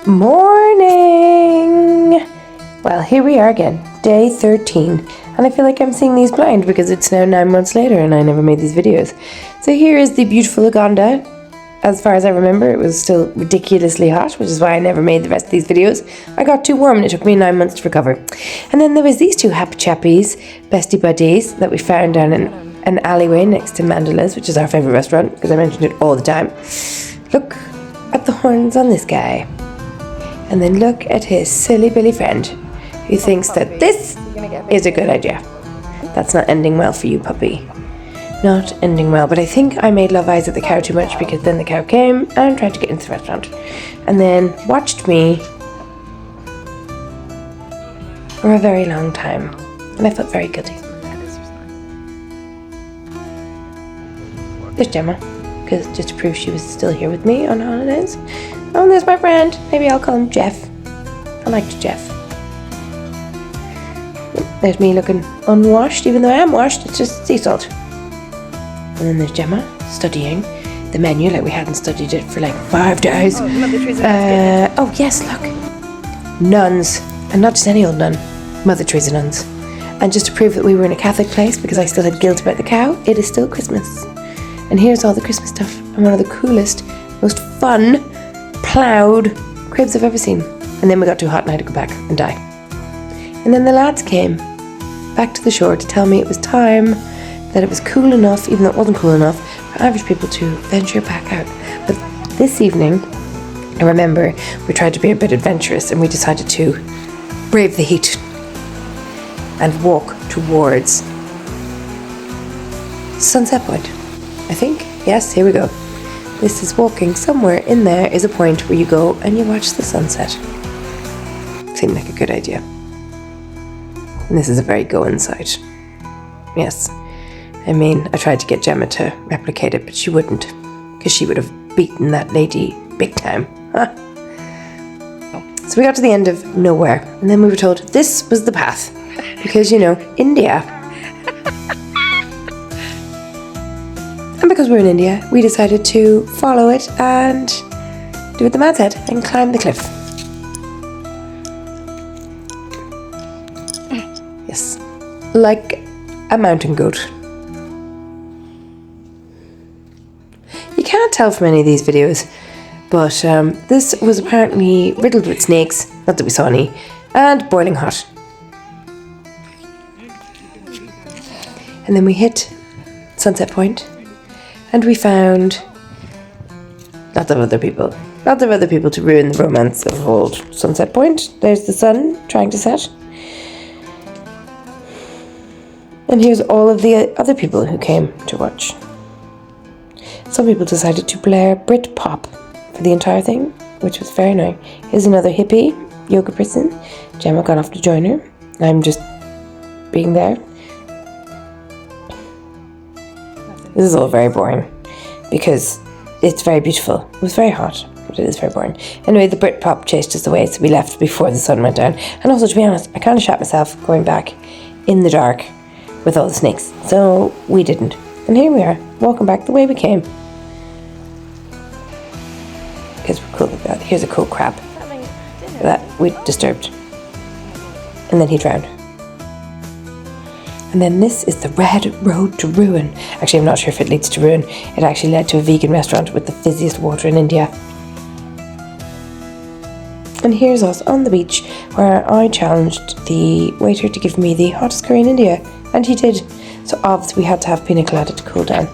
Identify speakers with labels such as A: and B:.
A: Morning! Well, here we are again, day 13, and I feel like I'm seeing these blind because it's now 9 months later and I never made these videos. So here is the beautiful Uganda. As far as I remember, it was still ridiculously hot, which is why I never made the rest of these videos. I got too warm and it took me 9 months to recover. And then there was these two happy chappies, bestie buddies, that we found down in an alleyway next to Mandela's, which is our favourite restaurant, because I mentioned it all the time. Look at the horns on this guy. And then look at his silly Billy friend, who thinks that this is a good idea. That's not ending well for you, puppy. Not ending well, but I think I made love eyes at the cow too much because then the cow came and tried to get into the restaurant and then watched me for a very long time, and I felt very guilty. There's Gemma, because just to prove she was still here with me on holidays. Oh, and there's my friend. Maybe I'll call him Jeff. I liked Jeff. There's me looking unwashed, even though I am washed. It's just sea salt. And then there's Gemma studying the menu like we hadn't studied it for like 5 days.
B: Oh, Mother Teresa basket.
A: Oh yes, look. Nuns. And not just any old nun. Mother Teresa nuns. And just to prove that we were in a Catholic place because I still had guilt about the cow, it is still Christmas. And here's all the Christmas stuff. And one of the coolest, most fun, ploughed cribs I've ever seen. And then we got too hot and I had to go back and die. And then the lads came back to the shore to tell me it was time, that it was cool enough, even though it wasn't cool enough, for average people to venture back out. But this evening, I remember we tried to be a bit adventurous and we decided to brave the heat and walk towards Sunset Point, I think. Yes, here we go. This is walking. Somewhere in there is a point where you go and you watch the sunset. Seemed like a good idea. And this is a very going sight. Yes. I mean, I tried to get Gemma to replicate it, but she wouldn't, because she would have beaten that lady big time. Huh? So we got to the end of nowhere, and then we were told this was the path, because, you know, India. And because we're in India, we decided to follow it and do it the man's head and climb the cliff. Yes, like a mountain goat. You can't tell from any of these videos, but this was apparently riddled with snakes, not that we saw any, and boiling hot. And then we hit Sunset Point, and we found lots of other people to ruin the romance of old Sunset Point. There's the sun trying to set. And here's all of the other people who came to watch. Some people decided to blare Britpop for the entire thing, which was very nice. Here's another hippie yoga person. Gemma got off to join her. I'm just being there. This is all very boring because it's very beautiful. It was very hot, but it is very boring. Anyway, the Britpop chased us away, so we left before the sun went down. And also, to be honest, I kind of shat myself going back in the dark with all the snakes, so we didn't. And here we are, walking back the way we came. Because we're cool with that. Here's a cool crab that we disturbed. And then he drowned. And then this is the Red Road to Ruin. Actually, I'm not sure if it leads to ruin. It actually led to a vegan restaurant with the fizziest water in India. And here's us on the beach where I challenged the waiter to give me the hottest curry in India. And he did. So obviously we had to have pina colada to cool down.